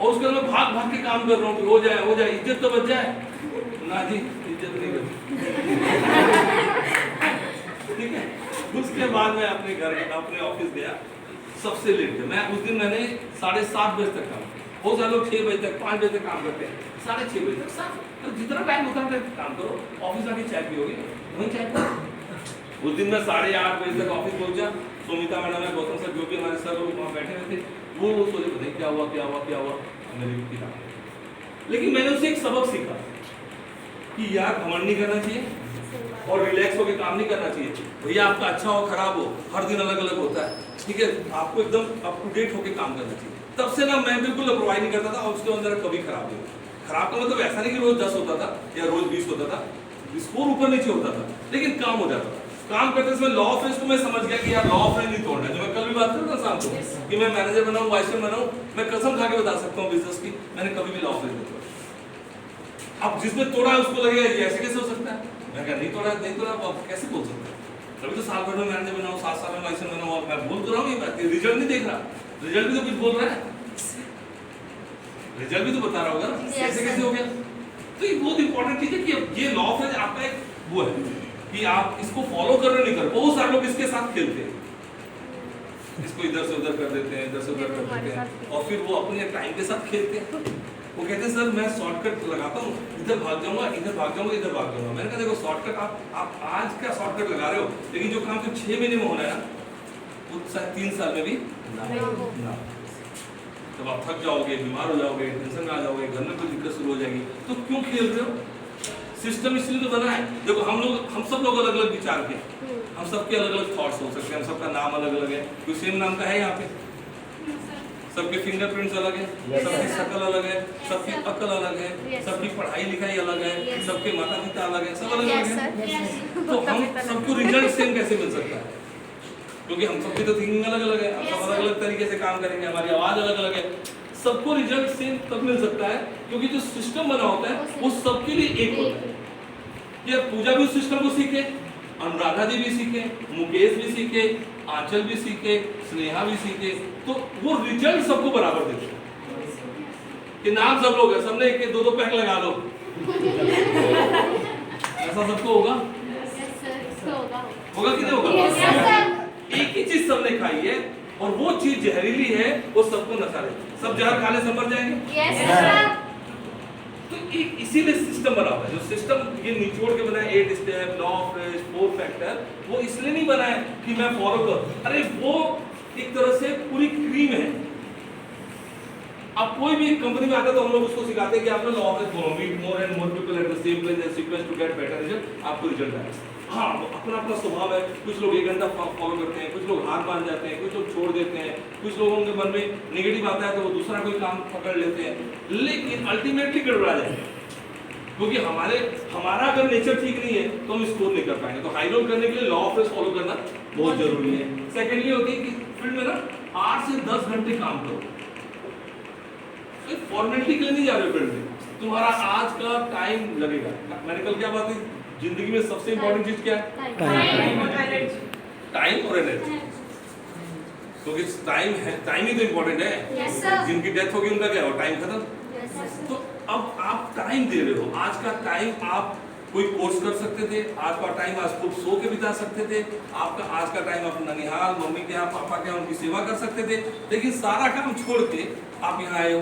और उसके बाद मैं भाग भाग के काम कर रहा हूँ कि हो जाए इज्जत तो बच जाए ना जी, इज्जत नहीं बची। ठीक है, उसके बाद मैं अपने घर अपने ऑफिस गया, सबसे लेट गया मैं। उस दिन मैंने 7:30 बजे तक काम, बहुत सारे लोग 6 बजे तक 5 बजे तक काम करते हैं, 6:30 बजे तक साफ, तो जितना टाइम होता है काम करो, ऑफिस आके चाय पियोगे वहीं चाय पियो। उस दिन मैं 8:30 बजे तक ऑफिस पहुंचा, सुमिता मैडम है, गौतम सर, जो भी हमारे सर लोग वहाँ बैठे हुए थे, वो सोचे पता नहीं क्या हुआ मेरी किताब। लेकिन मैंने उससे एक सबक सीखा कि यार घमंड नहीं करना चाहिए और रिलैक्स होकर काम नहीं करना चाहिए। भैया आपका अच्छा हो खराब हो हर दिन अलग अलग होता है, ठीक है, आपको एकदम अप टू डेट होकर काम करना चाहिए। तब से ना मैं बिल्कुल लापरवाही नहीं करता था और उसके अंदर कभी खराब नहीं हुआ। खराब का मतलब ऐसा नहीं कि रोज 10 होता था या रोज 20 होता था, स्कोर ऊपर नीचे होता था, लेकिन काम हो जाता था। काम करते समय लॉ ऑफ रेंज को मैं समझ गया कि यार लॉ ऑफ रेंज नहीं तोड़ना है। जो मैं कल भी बात कर रहा था शाम को कि मैं मैनेजर बनाऊं, वाइस चेयरमैन बनाऊं, मैं कसम खा के बता सकता हूं बिजनेस की, मैंने कभी भी लॉ ऑफ रेंज नहीं तोड़ा। अब जिसने तोड़ा है उसको लगेगा ये ऐसे कैसे हो सकता है, मैं कहा नहीं तोड़ा आप कैसे बोल सकते हैं। कभी तो साल भर में मैनेजर बनाऊं, 7 साल में वाइस चेयरमैन बनाऊं, और मैं बोल तो रहा हूं ये बात, रिजल्ट नहीं देख रहा, रिजल्ट भी तो कुछ बोल रहा है, रिजल्ट भी तो बता रहा होगा ना कैसे हो गया। तो ये बहुत इंपॉर्टेंट चीज है कि ये लॉ ऑफ रेंज आपका एक वो है कि आप इसको फॉलो कर रहे नहीं कर। बहुत सारे लोग इसके साथ खेलते हैं, इसको इधर से उधर कर देते हैं, इधर से उधर कर देते हैं, और फिर वो अपने टाइम के साथ खेलते हैं। वो कहते हैं सर मैं शॉर्टकट लगाता हूँ, इधर भाग जाऊंगा, इधर भाग जाऊंगा, इधर भाग जाऊंगा। मैंने कहा देखो शॉर्टकट आप आज का शॉर्टकट लगा रहे हो, लेकिन जो काम सिर्फ 6 महीने में होना है ना, वो 3 साल में भी ना। जब आप थक जाओगे, बीमार हो जाओगे, टेंशन में आ जाओगे, घर में कोई दिक्कत शुरू हो जाएगी, तो क्यों खेल रहे हो? सिस्टम इसलिए तो बना है। देखो हम सब लोग अलग अलग विचार के, हम सबके अलग अलग थॉट्स हो सकते हैं, हम सबका नाम अलग अलग है, कोई सेम नाम का है यहाँ पे? सबके फिंगरप्रिंट्स अलग है, सबकी शक्ल अलग है, सबकी अकल अलग है, सबकी पढ़ाई लिखाई अलग है, सबके माता पिता अलग है, सब अलग अलग है। तो हम सबको रिजल्ट सेम कैसे मिल सकता है? क्योंकि हम सबकी तो थिंकिंग अलग अलग है, हम सब अलग अलग तरीके से काम करेंगे, हमारी आवाज अलग अलग है। सबको रिजल्ट सेम तब मिल सकता है क्योंकि जो सिस्टम बना होता है वो सबके लिए एक होता है। ये पूजा भी उस सिस्टम को सीखे, अनुराधा जी भी सीखे, मुकेश भी सीखे, आंचल भी सीखे, स्नेहा भी सीखे, तो वो रिजल्ट सबको बराबर देते हैं। कि नाम सब लोग है, सबने एक 2-2 पैक लगा लो ऐसा सबको होगा? होगा कि नहीं होगा? एक ही चीज सबने खाई है और वो चीज जहरीली है, वो सबको नशा है। सब जहर खाने से मर जाएंगे। तो एक इसीलिए सिस्टम बना हुआ है। जो सिस्टम ये निचोड़ के बना है, 8 step, law of range, 4 factor, वो इसलिए नहीं बना है कि मैं फॉलो करूं। अरे वो एक तरह से पूरी क्रीम है। अब कोई भी कंपनी में आता है तो हम लोग उसको सिखाते हैं कि आप law of range follow, meet more and more people at the same place and sequence to get better result, आपको रिजल्ट आएगा। हाँ, अपना अपना स्वभाव है, कुछ लोग 1 घंटा फॉलो करते हैं, कुछ लोग हार मान जाते हैं, कुछ लोग छोड़ देते हैं, कुछ लोगों के मन में नेगेटिव आता है तो वो दूसरा कोई काम पकड़ लेते हैं, लेकिन अल्टीमेटली गड़बड़ा जाएगा। क्योंकि हमारा अगर नेचर ठीक नहीं है तो हम स्कोर नहीं कर पाएंगे। तो हाई रोल करने के लिए लॉ ऑफ रेंज फॉलो करना बहुत जरूरी है। सेकेंडली होती है कि फील्ड में ना 8 से 10 घंटे काम करो। फॉर्मेलिटी के लिए नहीं जा रहे हो फील्ड में, तुम्हारा आज का टाइम लगेगा। मैंने कल क्या बात है, जिंदगी में सबसे इंपॉर्टेंट चीज क्या है? टाइम और एनर्जी। क्योंकि टाइम ही तो इंपॉर्टेंट है। जिनकी डेथ होगी उनका क्या हो, टाइम खत्म। तो अब आप टाइम दे रहे हो, आज का टाइम आप कोई कोर्स कर सकते थे, आज का टाइम आज खूब सो के बिता सकते थे, आपका आज का टाइम आप ननिहाल मम्मी के यहाँ पापा के यहाँ उनकी सेवा कर सकते थे, लेकिन सारा काम छोड़ के आप यहाँ आए हो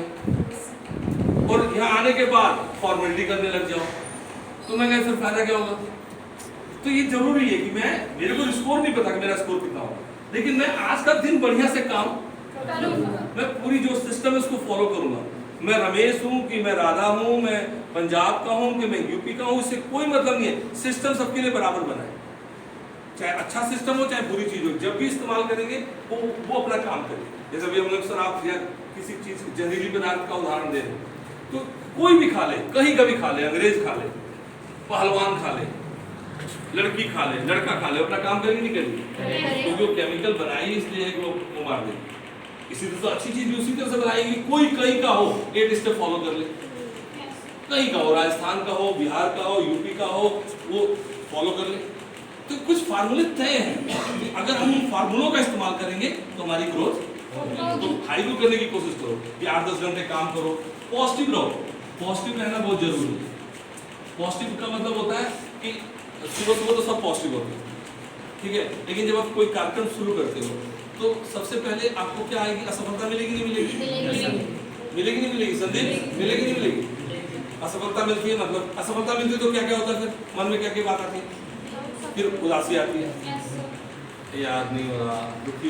और यहाँ आने के बाद फॉर्मेलिटी करने लग जाओ, तो मैं क्या फिर फायदा क्या होगा? तो ये जरूरी है कि मेरे को स्कोर नहीं पता कि मेरा स्कोर कितना होगा, लेकिन मैं आज का दिन बढ़िया से काम करूंगा, मैं पूरी जो सिस्टम है उसको फॉलो करूंगा। मैं रमेश हूँ कि मैं राधा हूँ, मैं पंजाब का हूँ कि मैं यूपी का हूँ, इससे कोई मतलब नहीं है। सिस्टम सबके लिए बराबर बना है, चाहे अच्छा सिस्टम हो चाहे बुरी चीज हो, जब भी इस्तेमाल करेंगे वो अपना काम करेंगे। जैसे अभी हम लोग सर आप किसी चीज जहरीली पदार्थ का उदाहरण दे रहे हैं, तो कोई भी खा ले, कहीं का भी खा ले, अंग्रेज खा ले, पहलवान खा ले, लड़की खा ले, लड़का खा ले, अपना काम करेंगे नहीं करेंगे? क्योंकि वो केमिकल बनाई इसलिए वो मार देंगे। इसी तरह से अच्छी चीज भी उसी तरह से बनाएगी। कोई कहीं का हो 8 स्टेप फॉलो कर ले, कहीं का हो, राजस्थान का हो, बिहार का हो, यूपी का हो, वो फॉलो कर ले। तो कुछ फार्मूले तय हैं, अगर हम उन फार्मूलों का इस्तेमाल करेंगे तो हमारी ग्रोथ तो हाई करने की कोशिश करो कि 8-10 घंटे काम करो, पॉजिटिव रहो। पॉजिटिव रहना बहुत जरूरी है। पॉजिटिव का मतलब होता है कि सुबह तो सब पॉजिटिव होते हैं, ठीक है, लेकिन जब आप कोई कार्यक्रम शुरू करते हो तो सबसे पहले आपको क्या आएगी? असफलता मिलेगी नहीं मिलेगी? मिलेगी नहीं मिलेगी? संदीप, मिलेगी नहीं मिलेगी? असफलता मिलती है, मतलब असफलता मिलती है तो क्या क्या होता है? फिर मन में क्या क्या बात आती है? फिर उदासी आती है, यार नहीं हो रहा, दुखी